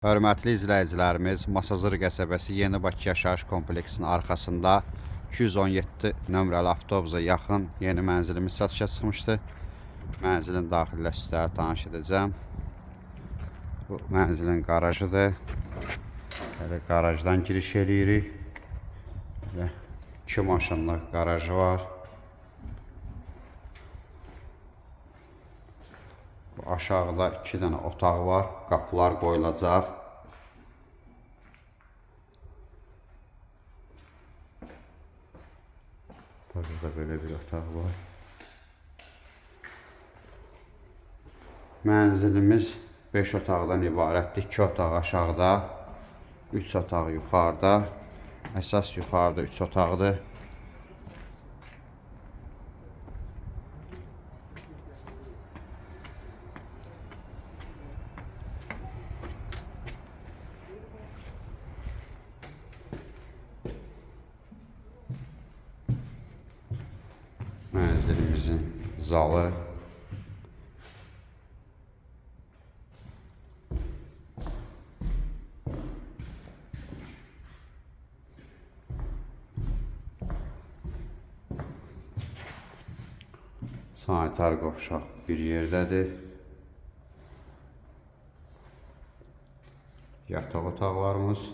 Hörmətli izləyicilərimiz, Masazır qəsəbəsi Yeni Bakı yaşayış kompleksinin arxasında 217 nömrəli avtobusa yaxın yeni mənzilimiz satışa çıxmışdı. Mənzilin daxillə sizlərə tanış edəcəm. Bu mənzilin qarajıdır. Belə qarajdan giriş edirik. Belə 2 maşınlıq qarajı var. Aşağıda 2 dənə otaq var. Qapılar qoyulacaq. Burada belə bir otaq var. Mənzilimiz 5 otaqdan ibarətdir. 2 otaq aşağıda, 3 otaq yuxarıda. Əsas yuxarıda 3 otaqdır. Mənzilimizin zalı. Sanitar qovşaq bir yerdədir. Yataq otaqlarımız.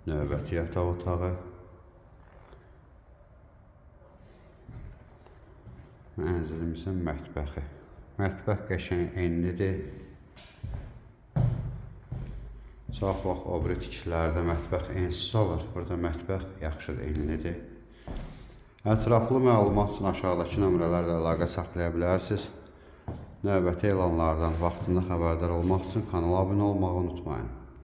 Növbəti yataq otağı. Mənzilimizin mətbəxi. Mətbəx qəşəng enlidir. Çox vaxt o biri tiklərdə mətbəx ensiz olur. Burada mətbəx yaxşıdır, enlidir. Ətraflı məlumat üçün aşağıdakı nömrələrlə əlaqə saxlaya bilərsiniz. Növbəti elanlardan vaxtında xəbərdar olmaq üçün kanala abunə olmağı unutmayın.